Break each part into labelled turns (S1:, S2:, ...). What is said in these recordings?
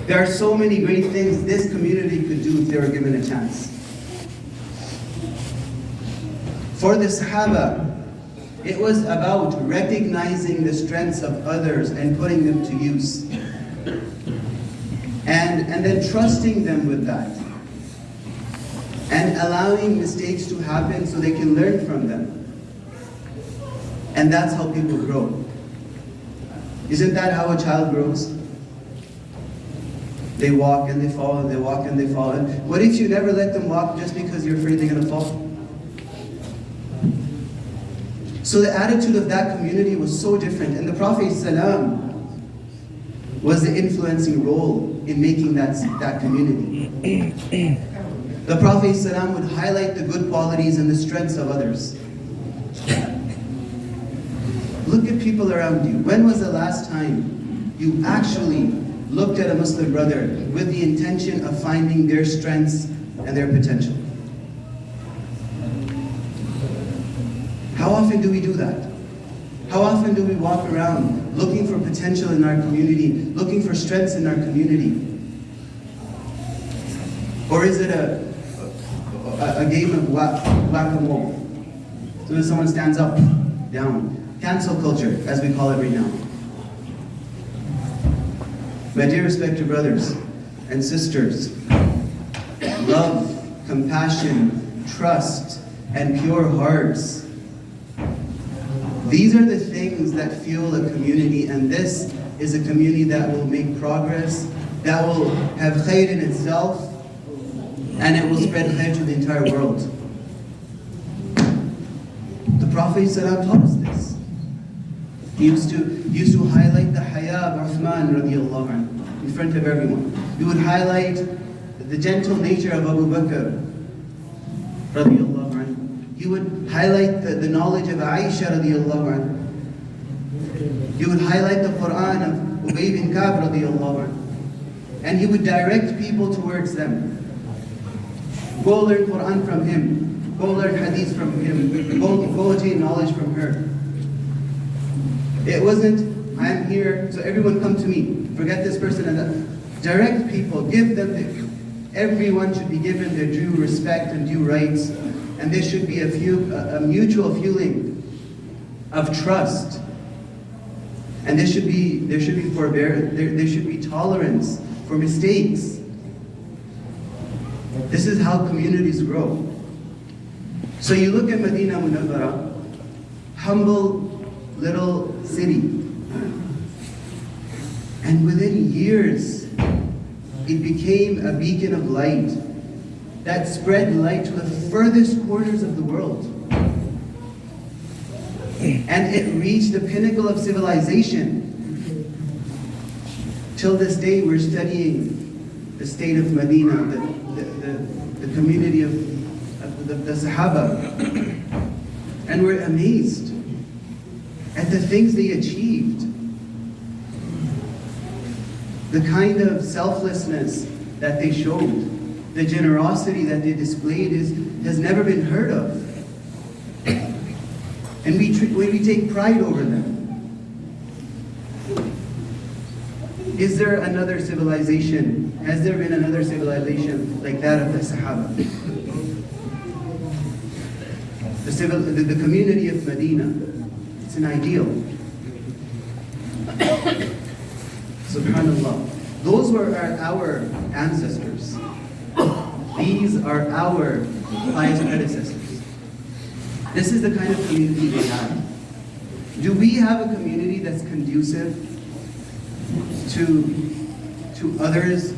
S1: There are so many great things this community could do if they were given a chance. For the Sahaba, it was about recognizing the strengths of others and putting them to use. And then trusting them with that. And allowing mistakes to happen so they can learn from them. And that's how people grow. Isn't that how a child grows? They walk and they fall, and they walk and they fall. And what if you never let them walk just because you're afraid they're going to fall? So the attitude of that community was so different. And the Prophet ﷺ was the influencing role in making that community. The Prophet ﷺ would highlight the good qualities and the strengths of others. Look at people around you. When was the last time you actually looked at a Muslim brother with the intention of finding their strengths and their potential? How often do we do that? How often do we walk around looking for potential in our community, looking for strengths in our community? Or is it a game of whack-a-mole? So when someone stands up, down. Cancel culture, as we call it right now. My dear respected brothers and sisters, love, compassion, trust, and pure hearts. These are the things that fuel a community, and this is a community that will make progress, that will have khair in itself, and it will spread khair to the entire world. The Prophet ﷺ taught us this. He used to highlight the haya of Uthman radiallahu anhu in front of everyone. He would highlight the gentle nature of Abu Bakr radiallahu anhu. He would highlight the knowledge of Aisha radiallahu anhu. He would highlight the Quran of Ubay bin Ka'b radiallahu anhu. And he would direct people towards them. Go learn Quran from him. Go learn hadith from him. Go attain knowledge from her. It wasn't, I'm here, so everyone come to me. Forget this person and that. Direct people, give them, everyone should be given their due respect and due rights. And there should be a mutual feeling of trust. And there should be forbearance, there should be tolerance for mistakes. This is how communities grow. So you look at Medina Munawwara, humble little city. And within years, it became a beacon of light that spread light to the furthest corners of the world. And it reached the pinnacle of civilization. Till this day, we're studying the state of Medina, the community of the Sahaba. And we're amazed at the things they achieved. The kind of selflessness that they showed, the generosity that they displayed has never been heard of. And we take pride over them. Is there another civilization? Has there been another civilization like that of the Sahaba? The community of Medina. It's an ideal. Subhanallah. Those were our ancestors. These are our pious predecessors. This is the kind of community we have. Do we have a community that's conducive to others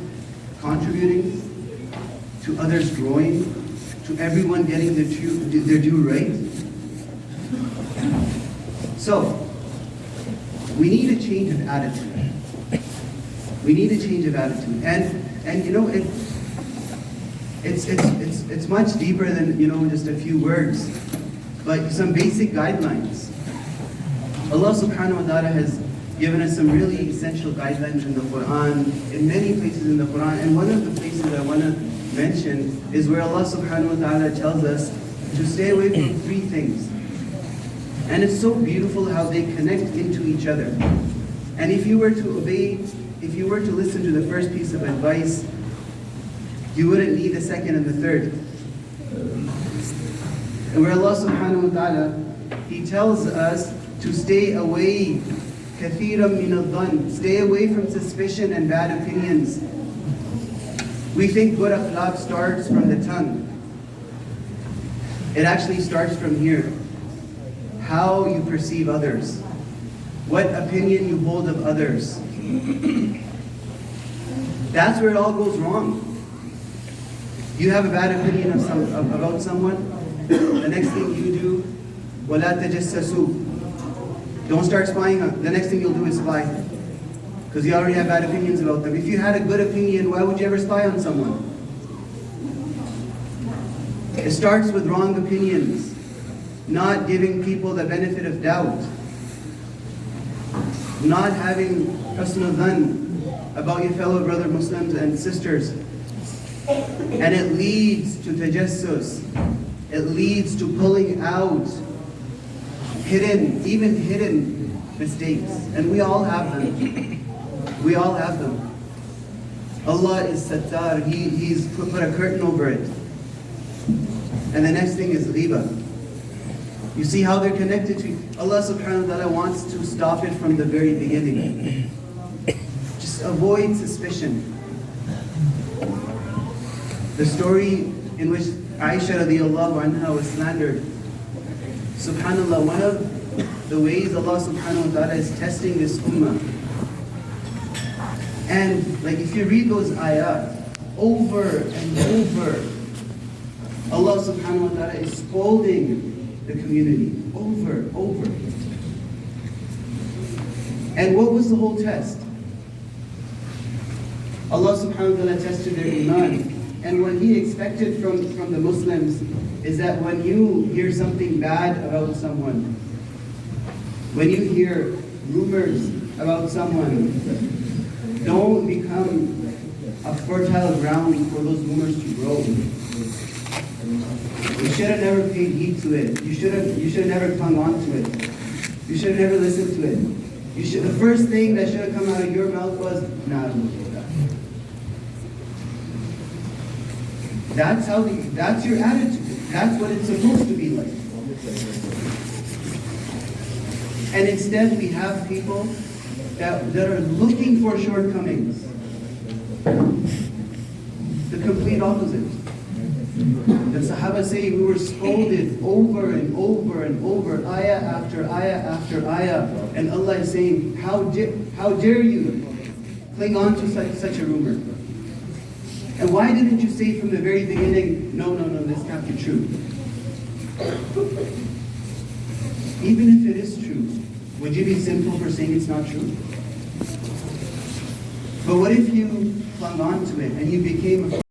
S1: contributing, to others growing, to everyone getting their due right? So, we need a change of attitude. We need a change of attitude. And you know, it's much deeper than, you know, just a few words. But some basic guidelines. Allah subhanahu wa ta'ala has given us some really essential guidelines in the Quran, in many places in the Quran. And one of the places I want to mention is where Allah subhanahu wa ta'ala tells us to stay away from three things. And it's so beautiful how they connect into each other. And if you were to obey if you were to listen to the first piece of advice, you wouldn't need the second and the third. And where Allah subhanahu wa ta'ala, He tells us to stay away, كَثِيرًا مِنَ الظَّنِّ, stay away from suspicion and bad opinions. We think good akhlaq starts from the tongue. It actually starts from here. How you perceive others. What opinion you hold of others. That's where it all goes wrong. You have a bad opinion about someone, the next thing you do, وَلَا تَجَسَّسُوا, don't start spying on. The next thing you'll do is spy. Because you already have bad opinions about them. If you had a good opinion, why would you ever spy on someone? It starts with wrong opinions. Not giving people the benefit of doubt. Not having husn dhan about your fellow brother Muslims and sisters. And it leads to tajassus. It leads to pulling out even hidden mistakes. And we all have them. We all have them. Allah is sattar. He's put a curtain over it. And the next thing is ghiba. You see how they're connected to Allah subhanahu wa ta'ala wants to stop it from the very beginning. Just avoid suspicion. The story in which Aisha radiallahu anha was slandered. Subhanallah, one of the ways Allah subhanahu wa ta'ala is testing this ummah. And like if you read those ayat over and over, Allah subhanahu wa ta'ala is scolding the community over. And what was the whole test? Allah subhanahu wa ta'ala tested their iman. And what He expected from the Muslims is that when you hear something bad about someone, when you hear rumors about someone, don't become a fertile ground for those rumors to grow. You should have never paid heed to it. You should have never clung on to it. You should have never listened to it. The first thing that should have come out of your mouth was, nah, I don't believe that. That's your attitude. That's what it's supposed to be like. And instead we have people that are looking for shortcomings. The complete opposite. The Sahaba say we were scolded over and over, ayah after ayah. And Allah is saying, how dare you cling on to such a rumor? And why didn't you say from the very beginning, no, this can't be true? Even if it is true, would you be sinful for saying it's not true? But what if you clung on to it and you became a